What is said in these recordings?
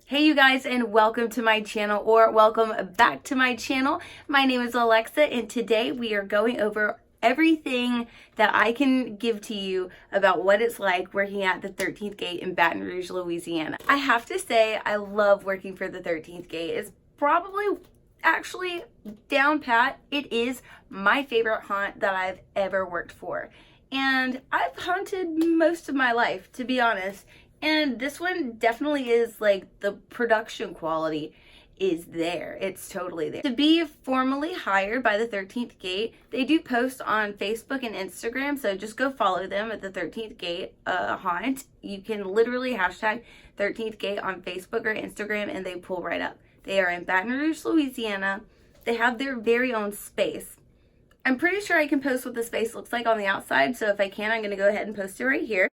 Hey you guys, and welcome to my channel, or welcome back to my channel. My name is Alexa, and today we are going over everything that I can give to you about what it's like working at the 13th Gate in Baton Rouge, Louisiana. I have to say, I love working for the 13th Gate. It's probably actually down pat, it is my favorite haunt that I've ever worked for. And I've haunted most of my life, to be honest. And this one definitely is like the production quality is there. It's totally there. To be formally hired by the 13th Gate, they do post on Facebook and Instagram, so just go follow them at the 13th Gate Haunt. You can literally hashtag 13th Gate on Facebook or Instagram and they pull right up. They are in Baton Rouge, Louisiana. They have their very own space. I'm pretty sure I can post what the space looks like on the outside, so if I can, I'm going to go ahead and post it right here.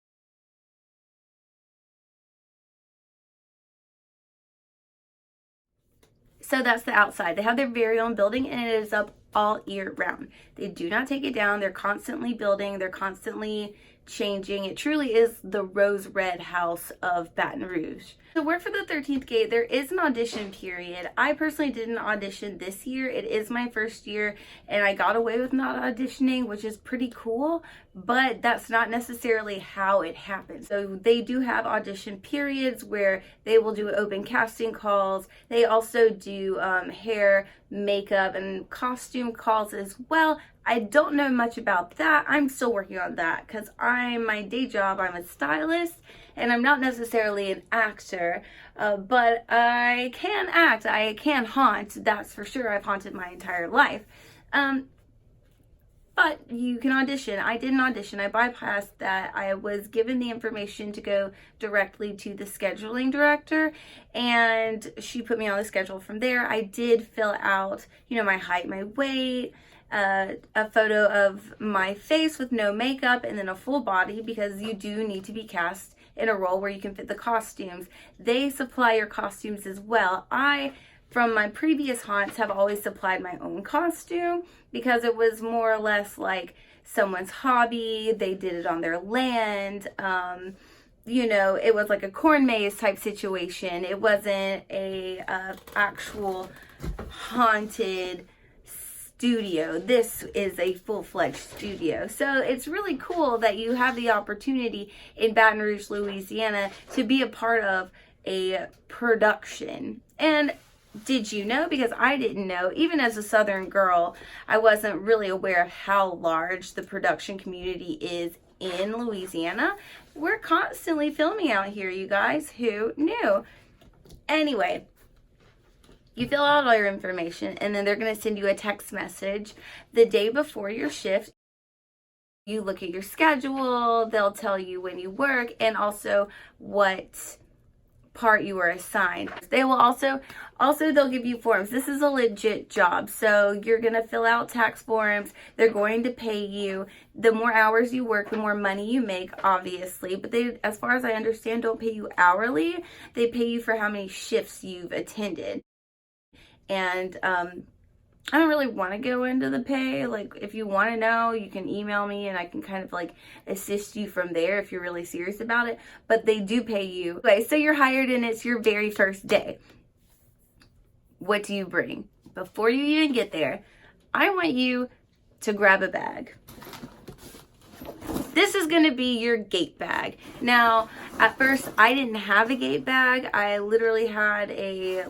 So that's the outside. They have their very own building and it is up all year round. They do not take it down. They're constantly building. They're constantly changing. It truly is the rose red house of Baton Rouge. To work for the 13th Gate, there is an audition period. I personally didn't audition this year. It is my first year and I got away with not auditioning, which is pretty cool, but that's not necessarily how it happens. So they do have audition periods where they will do open casting calls. They also do hair, makeup, and costume calls as well. I don't know much about that. I'm still working on that because my day job, I'm a stylist and I'm not necessarily an actor, but I can act, I can haunt, that's for sure. I've haunted my entire life. But you can audition. I didn't audition. I bypassed that. I was given the information to go directly to the scheduling director and she put me on the schedule from there. I did fill out, my height, my weight, a photo of my face with no makeup, and then a full body because you do need to be cast in a role where you can fit the costumes. They supply your costumes as well. From my previous haunts, have always supplied my own costume because it was more or less like someone's hobby. They did it on their land. It was like a corn maze type situation. It wasn't a actual haunted studio. This is a full-fledged studio. So it's really cool that you have the opportunity in Baton Rouge, Louisiana to be a part of a production. And did you know? Because I didn't know, even as a Southern girl, I wasn't really aware of how large the production community is in Louisiana. We're constantly filming out here, you guys. Who knew? Anyway, you fill out all your information and then they're going to send you a text message the day before your shift. You look at your schedule, they'll tell you when you work and also what part you were assigned. They will also they'll give you forms. This is a legit job, so you're gonna fill out tax forms. They're going to pay you. The more hours you work, the more money you make, obviously, but they, as far as I understand, don't pay you hourly. They pay you for how many shifts you've attended. And I don't really want to go into the pay. Like, if you want to know, you can email me and I can kind of like assist you from there if you're really serious about it. But they do pay you. Okay, so you're hired and it's your very first day. What do you bring? Before you even get there, I want you to grab a bag. This is going to be your gate bag. Now, at first, I didn't have a gate bag. I literally had a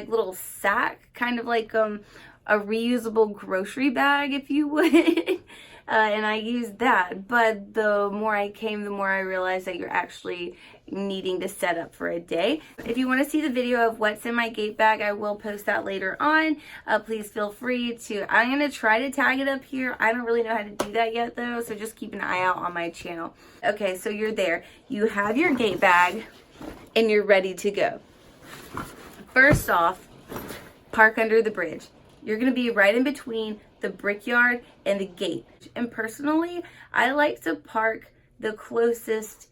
little sack, kind of like a reusable grocery bag, if you would. And I used that, but the more I came, the more I realized that you're actually needing to set up for a day. If you want to see the video of what's in my gate bag, I will post that later on. Please feel free to. I'm going to try to tag it up here. I don't really know how to do that yet though, so just keep an eye out on my channel. Okay, so you're there. You have your gate bag and you're ready to go. First off, park under the bridge. You're going to be right in between the brickyard and the gate. And personally, I like to park the closest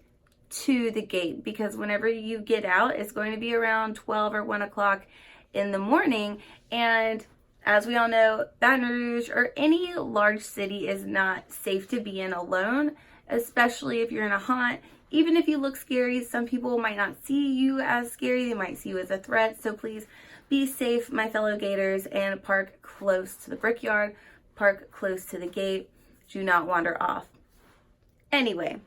to the gate because whenever you get out, it's going to be around 12 or 1 o'clock in the morning. And as we all know, Baton Rouge or any large city is not safe to be in alone, especially if you're in a haunt. even if you look scary, some people might not see you as scary. They might see you as a threat. So please be safe, my fellow Gators, and park close to the brickyard, park close to the gate. Do not wander off. Anyway,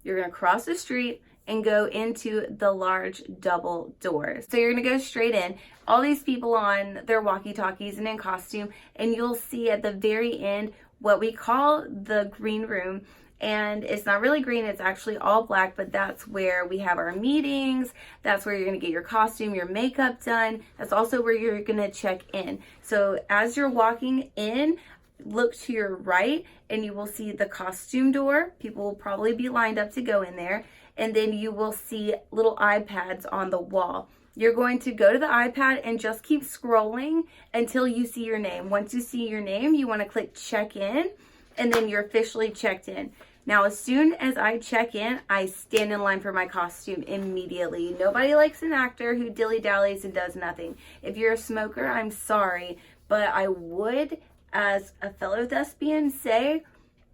you're going to cross the street and go into the large double doors. So you're going to go straight in. All these people on their walkie-talkies and in costume, and you'll see at the very end what we call the green room. And it's not really green, it's actually all black, but that's where we have our meetings. That's where you're gonna get your costume, your makeup done. That's also where you're gonna check in. So as you're walking in, look to your right and you will see the costume door. People will probably be lined up to go in there. And then you will see little iPads on the wall. You're going to go to the iPad and just keep scrolling until you see your name. Once you see your name, you wanna click check in, and then you're officially checked in. Now, as soon as I check in, I stand in line for my costume immediately. Nobody likes an actor who dilly-dallies and does nothing. If you're a smoker, I'm sorry, but I would, as a fellow thespian, say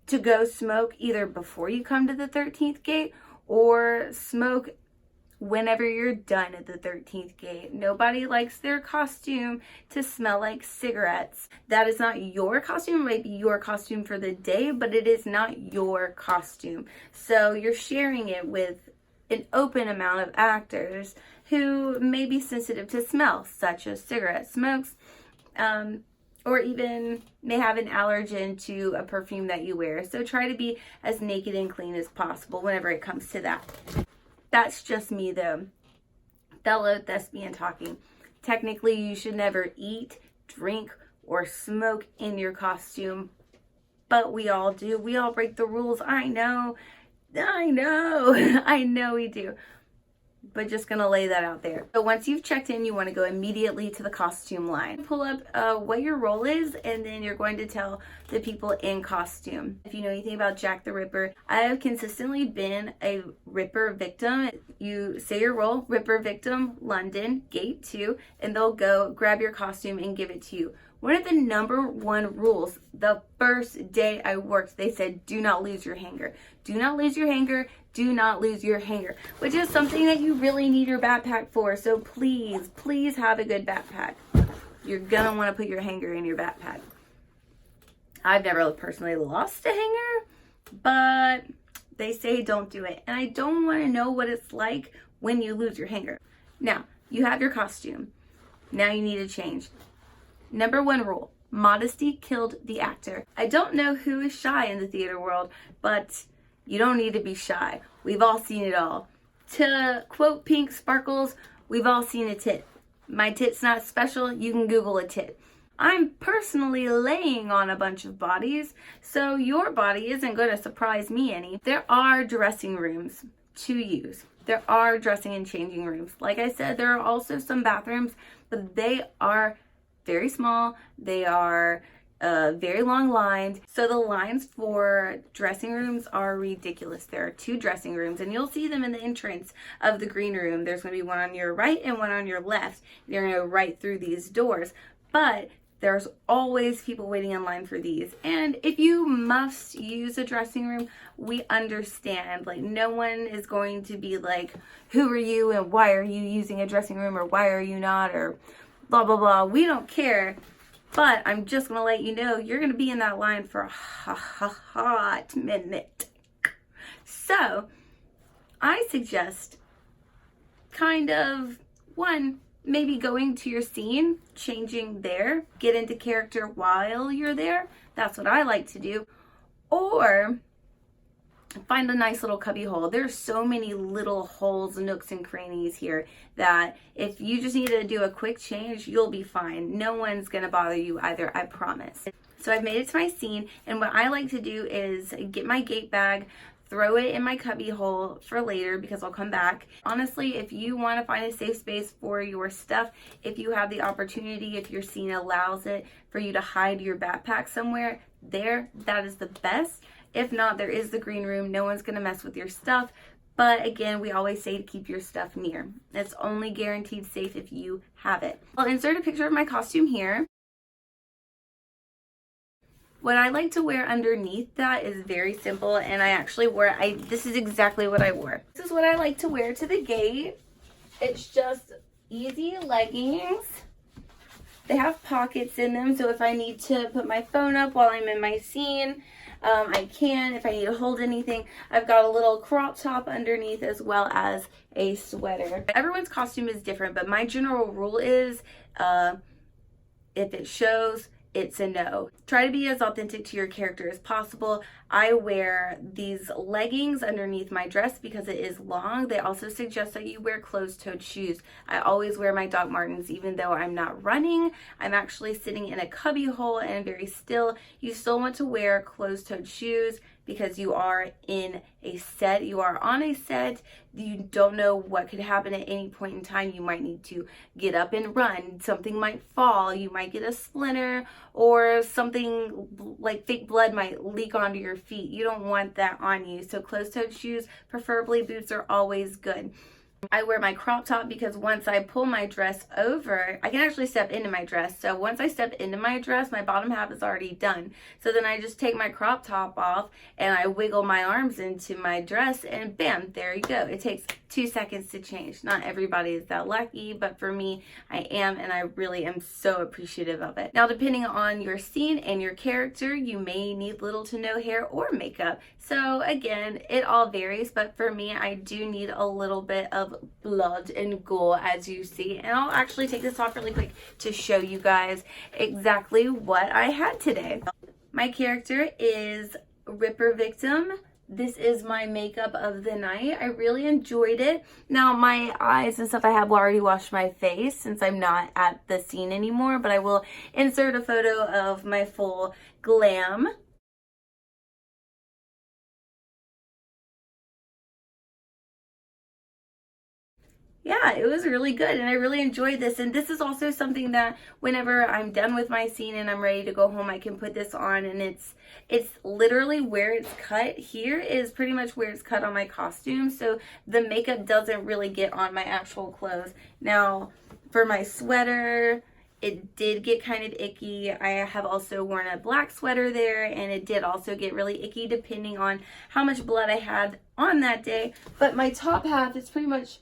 to go smoke either before you come to the 13th gate or smoke whenever you're done at the 13th gate. Nobody likes their costume to smell like cigarettes. That is not your costume. It might be your costume for the day, but it is not your costume. So you're sharing it with an open amount of actors who may be sensitive to smell, such as cigarette smokes, or even may have an allergen to a perfume that you wear. So try to be as naked and clean as possible whenever it comes to that. That's just me though, fellow thespian talking. Technically, you should never eat, drink, or smoke in your costume, but we all do. We all break the rules. I know we do. But just gonna lay that out there. So once you've checked in, you wanna go immediately to the costume line. Pull up what your role is, and then you're going to tell the people in costume. If you know anything about Jack the Ripper, I have consistently been a Ripper victim. You say your role, Ripper victim, London, gate 2, and they'll go grab your costume and give it to you. One of the #1 rules, the first day I worked, they said, do not lose your hanger. Do not lose your hanger. Do not lose your hanger, which is something that you really need your backpack for. So please, please have a good backpack. You're gonna wanna put your hanger in your backpack. I've never personally lost a hanger, but they say don't do it. And I don't wanna know what it's like when you lose your hanger. Now, you have your costume. Now you need to change. #1 rule, modesty killed the actor. I don't know who is shy in the theater world, but you don't need to be shy. We've all seen it all. To quote Pink Sparkles, we've all seen a tit. My tit's not special, you can Google a tit. I'm personally laying on a bunch of bodies, so your body isn't going to surprise me any. There are dressing rooms to use. There are dressing and changing rooms. Like I said, there are also some bathrooms, but they are very small. They are very long lines. So the lines for dressing rooms are ridiculous. There are 2 dressing rooms, and you'll see them in the entrance of the green room. There's going to be one on your right and one on your left. You're going to go right through these doors, but there's always people waiting in line for these. And if you must use a dressing room, we understand. Like, no one is going to be like, who are you and why are you using a dressing room, or why are you not, or blah, blah, blah. We don't care. But I'm just going to let you know, you're going to be in that line for a hot minute. So I suggest kind of, 1, maybe going to your scene, changing there, get into character while you're there. That's what I like to do. Or find a nice little cubby hole. There's so many little holes, nooks, and crannies here that if you just need to do a quick change, you'll be fine. No one's gonna bother you either, I promise. So I've made it to my scene, and what I like to do is get my gate bag, throw it in my cubby hole for later because I'll come back. Honestly, if you want to find a safe space for your stuff, if you have the opportunity, if your scene allows it for you to hide your backpack somewhere there, that is the best. If not, there is the green room. No one's going to mess with your stuff. But again, we always say to keep your stuff near. It's only guaranteed safe if you have it. I'll insert a picture of my costume here. What I like to wear underneath that is very simple, and I actually wore, this is exactly what I wore. This is what I like to wear to the gate. It's just easy leggings. They have pockets in them, so if I need to put my phone up while I'm in my scene, I can. If I need to hold anything, I've got a little crop top underneath as well as a sweater. Everyone's costume is different, but my general rule is if it shows, it's a no. Try to be as authentic to your character as possible. I wear these leggings underneath my dress because it is long. They also suggest that you wear closed-toed shoes. I always wear my Doc Martens even though I'm not running. I'm actually sitting in a cubby hole and very still. You still want to wear closed-toed shoes because you are in a set. You are on a set. You don't know what could happen at any point in time. You might need to get up and run. Something might fall. You might get a splinter, or something like fake blood might leak onto your feet. You don't want that on you. So closed-toed shoes, preferably boots, are always good. I wear my crop top because once I pull my dress over, I can actually step into my dress. So once I step into my dress, my bottom half is already done. So then I just take my crop top off and I wiggle my arms into my dress and bam, there you go. It takes 2 seconds to change. Not everybody is that lucky, but for me, I am, and I really am so appreciative of it. Now, depending on your scene and your character, you may need little to no hair or makeup. So again, it all varies, but for me, I do need a little bit of blood and gore, as you see. And I'll actually take this off really quick to show you guys exactly what I had today. My character is Ripper Victim. This is my makeup of the night. I really enjoyed it. Now, my eyes and stuff, I have already washed my face since I'm not at the scene anymore, but I will insert a photo of my full glam. Yeah, it was really good, and I really enjoyed this. And this is also something that whenever I'm done with my scene and I'm ready to go home, I can put this on, and it's literally where it's cut. Here is pretty much where it's cut on my costume, so the makeup doesn't really get on my actual clothes. Now, for my sweater, it did get kind of icky. I have also worn a black sweater there, and it did also get really icky depending on how much blood I had on that day. But my top half is pretty much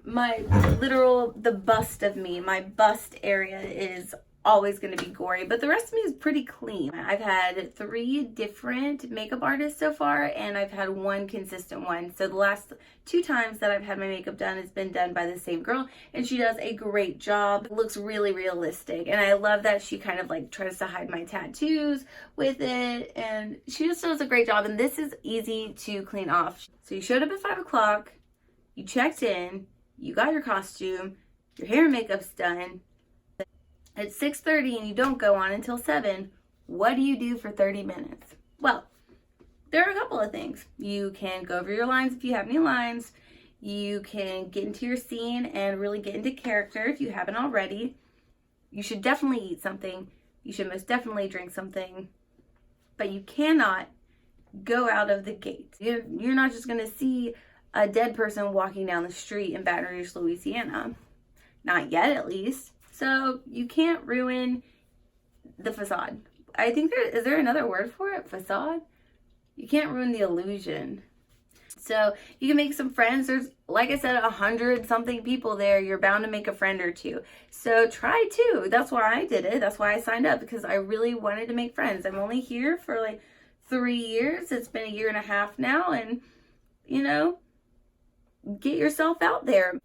my the bust of me. My bust area is always going to be gory, but the rest of me is pretty clean. I've had 3 different makeup artists so far, and I've had 1 consistent one. So the last 2 times that I've had my makeup done has been done by the same girl, and she does a great job. It looks really realistic, and I love that she kind of like tries to hide my tattoos with it, and she just does a great job. And this is easy to clean off. So you showed up at 5 o'clock, you checked in, you got your costume, your hair and makeup's done. It's 6:30 and you don't go on until 7. What do you do for 30 minutes? Well, there are a couple of things. You can go over your lines if you have any lines. You can get into your scene and really get into character if you haven't already. You should definitely eat something. You should most definitely drink something. But you cannot go out of the gate. You're not just going to see a dead person walking down the street in Baton Rouge, Louisiana. Not yet, at least. So you can't ruin the facade. I think is there another word for it? Facade? You can't ruin the illusion. So you can make some friends. There's, like I said, 100-something people there. You're bound to make a friend or two. So try to. That's why I did it. That's why I signed up, because I really wanted to make friends. I'm only here for like 3 years. It's been 1.5 years now, and you know, get yourself out there.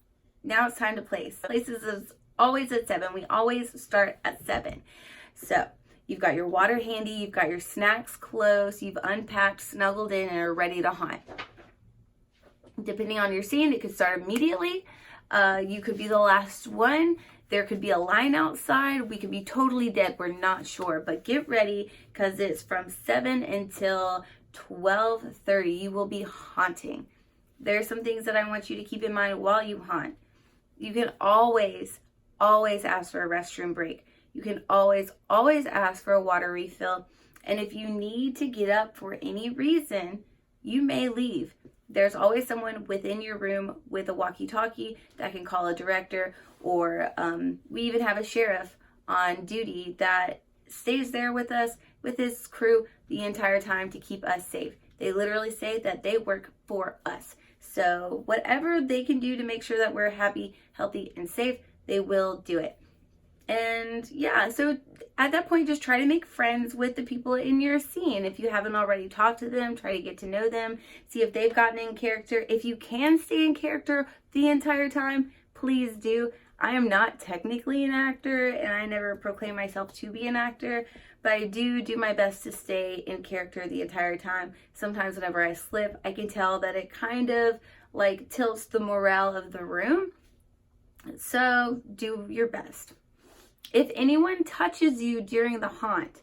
Now it's time to place. Places is always at 7. We always start at 7. So you've got your water handy, you've got your snacks close, you've unpacked, snuggled in, and are ready to hunt. Depending on your scene, it could start immediately. You could be the last one. There could be a line outside. We could be totally dead. We're not sure. But get ready, because it's from 7 until 12:30. You will be haunting. There are some things that I want you to keep in mind while you haunt. You can always ask for a restroom break. You can always ask for a water refill. And if you need to get up for any reason, you may leave. There's always someone within your room with a walkie-talkie that can call a director, or we even have a sheriff on duty that stays there with us with his crew the entire time to keep us safe. They literally say that they work for us. So whatever they can do to make sure that we're happy, healthy, and safe, they will do it. And yeah, so at that point, just try to make friends with the people in your scene. If you haven't already talked to them, try to get to know them, see if they've gotten in character. If you can stay in character the entire time, please do. I am not technically an actor, and I never proclaim myself to be an actor, but I do my best to stay in character the entire time. Sometimes whenever I slip, I can tell that it kind of like tilts the morale of the room. So do your best. If anyone touches you during the haunt,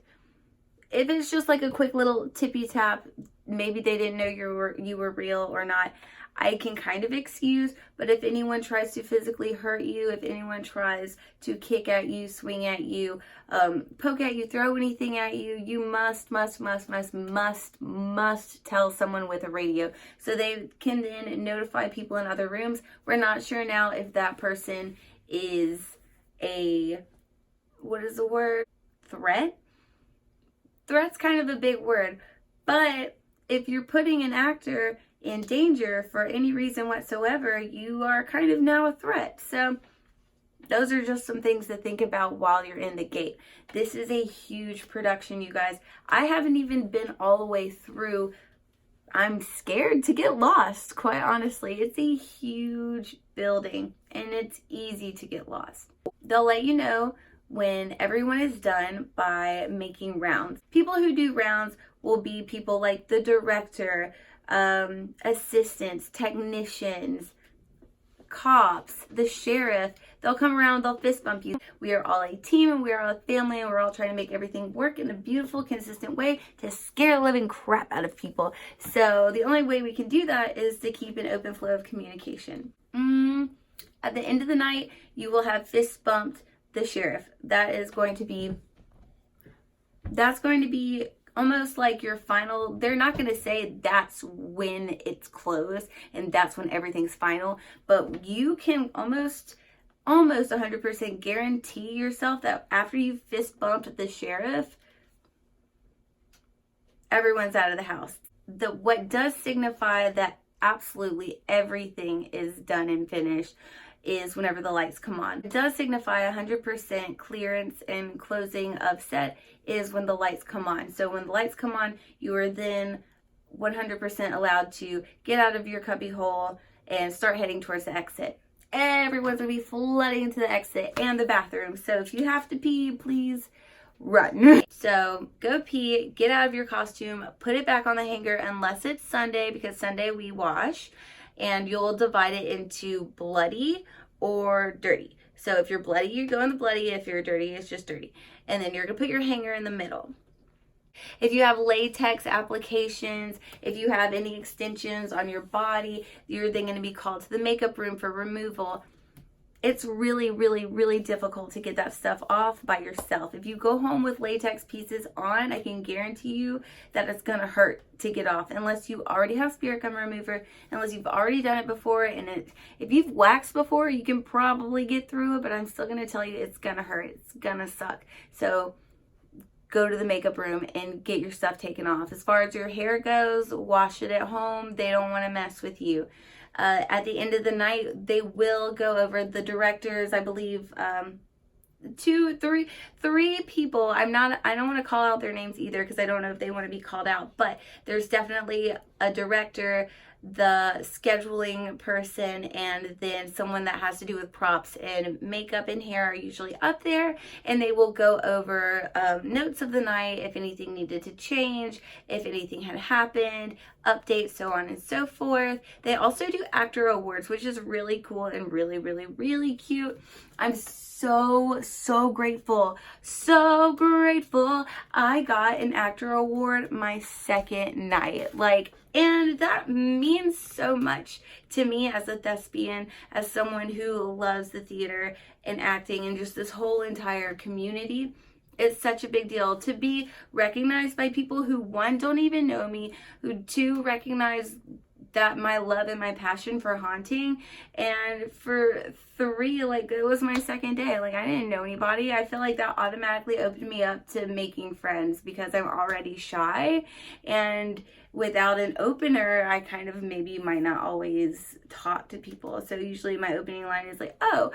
if it's just like a quick little tippy tap, maybe they didn't know you were real or not, I can kind of excuse. But if anyone tries to physically hurt you, if anyone tries to kick at you, swing at you, poke at you, throw anything at you, you must tell someone with a radio so they can then notify people in other rooms. We're not sure now if that person is a, what is the word? Threat? Threat's kind of a big word, but if you're putting an actor in danger for any reason whatsoever, you are kind of now a threat. So those are just some things to think about while you're in the gate. This is a huge production, you guys. I haven't even been all the way through. I'm scared to get lost, quite honestly. It's a huge building and it's easy to get lost. They'll let you know when everyone is done by making rounds. People who do rounds will be people like the director, assistants, technicians, cops, the sheriff. They'll come around, they'll fist bump you. We are all a team and we are all a family and we're all trying to make everything work in a beautiful, consistent way to scare the living crap out of people. So the only way we can do that is to keep an open flow of communication. At the end of the night, you will have fist bumped the sheriff. That's going to be almost like your final. They're not going to say that's when it's closed and that's when everything's final, but you can almost 100% guarantee yourself that after you fist bumped the sheriff, everyone's out of the house. What does signify that absolutely everything is done and finished is whenever the lights come on. It does signify 100% clearance and closing of set is when the lights come on. So when the lights come on, you are then 100% allowed to get out of your cubby hole and start heading towards the exit. Everyone's gonna be flooding into the exit and the bathroom. So if you have to pee, please run. So go pee, get out of your costume, put it back on the hanger unless it's Sunday, because Sunday we wash. And you'll divide it into bloody or dirty. So if you're bloody, you go in the bloody. If you're dirty, it's just dirty. And then you're gonna put your hanger in the middle. If you have latex applications, if you have any extensions on your body, you're then gonna be called to the makeup room for removal. It's really difficult to get that stuff off by yourself. If you go home with latex pieces on, I can guarantee you that it's gonna hurt to get off unless you already have spirit gum remover, unless you've already done it before. And if you've waxed before, you can probably get through it, but I'm still gonna tell you it's gonna hurt. It's gonna suck. So go to the makeup room and get your stuff taken off. As far as your hair goes, wash it at home. They don't wanna mess with you. At the end of the night, they will go over the directors, I believe, three people. I don't want to call out their names either because I don't know if they want to be called out, but there's definitely a director, the scheduling person, and then someone that has to do with props and makeup and hair are usually up there, and they will go over notes of the night, if anything needed to change, if anything had happened, updates, so on and so forth. They also do actor awards, which is really cool and really cute. I'm so grateful I got an actor award my second night. And that means so much to me as a thespian, as someone who loves the theater and acting and just this whole entire community. It's such a big deal to be recognized by people who, one, don't even know me, who, two, recognize that my love and my passion for haunting. And for 3, like, it was my second day. Like, I didn't know anybody. I feel like that automatically opened me up to making friends because I'm already shy, and without an opener, I kind of maybe might not always talk to people. So usually my opening line is like, oh,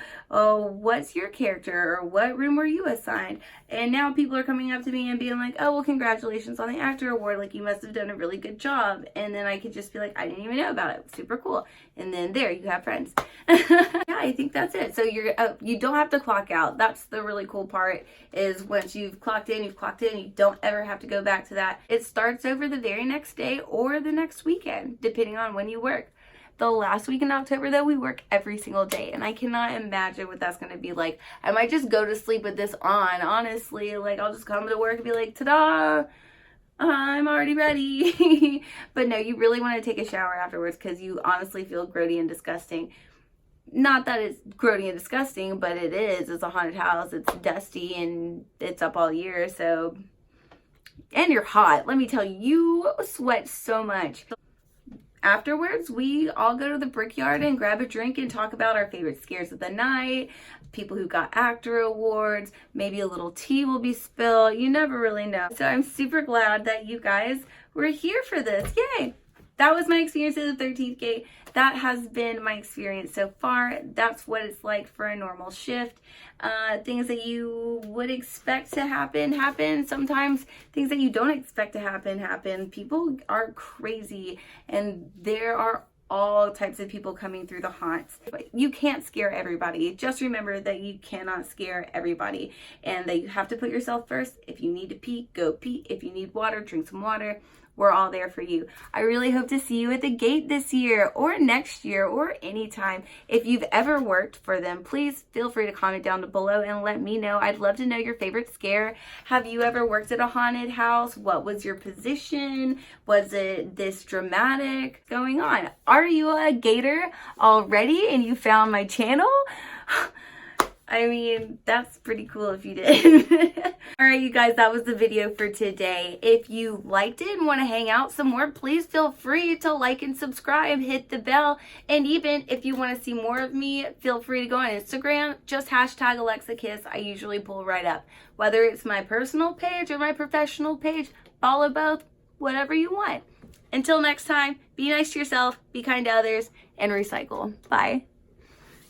what's your character, or what room were you assigned? And now people are coming up to me and being like, oh, well, congratulations on the actor award, like, you must have done a really good job. And then I could just be like, I didn't even know about it. Super cool. And then there, you have friends. Yeah, I think that's it. So you don't have to clock out. That's the really cool part, is once you've clocked in, you don't ever have to go back to that. It starts over the very next day or the next weekend, depending on when you work. The last week in October, though, we work every single day, and I cannot imagine what that's going to be like. I might just go to sleep with this on, honestly. Like, I'll just come to work and be like, ta-da, I'm already ready. But no, you really want to take a shower afterwards, because you honestly feel grody and disgusting. Not that it's grody and disgusting, but it is. It's a haunted house. It's dusty, and it's up all year, so... And you're hot. Let me tell you, you sweat so much. Afterwards, we all go to the Brickyard and grab a drink and talk about our favorite scares of the night, people who got actor awards, maybe a little tea will be spilled. You never really know. So I'm super glad that you guys were here for this. Yay! That was my experience at the 13th Gate. That has been my experience so far. That's what it's like for a normal shift. Things that you would expect to happen. Sometimes things that you don't expect to happen. People are crazy, and there are all types of people coming through the haunts. But you can't scare everybody. Just remember that you cannot scare everybody, and that you have to put yourself first. If you need to pee, go pee. If you need water, drink some water. We're all there for you. I really hope to see you at the gate this year, or next year, or anytime. If you've ever worked for them, please feel free to comment down below and let me know. I'd love to know your favorite scare. Have you ever worked at a haunted house? What was your position? Was it this dramatic going on? Are you a gator already and you found my channel? I mean, that's pretty cool if you did. Alright, you guys, that was the video for today. If you liked it and want to hang out some more, please feel free to like and subscribe, hit the bell, and even if you want to see more of me, feel free to go on Instagram, just hashtag AlexaKiss. I usually pull right up. Whether it's my personal page or my professional page, follow both, whatever you want. Until next time, be nice to yourself, be kind to others, and recycle. Bye.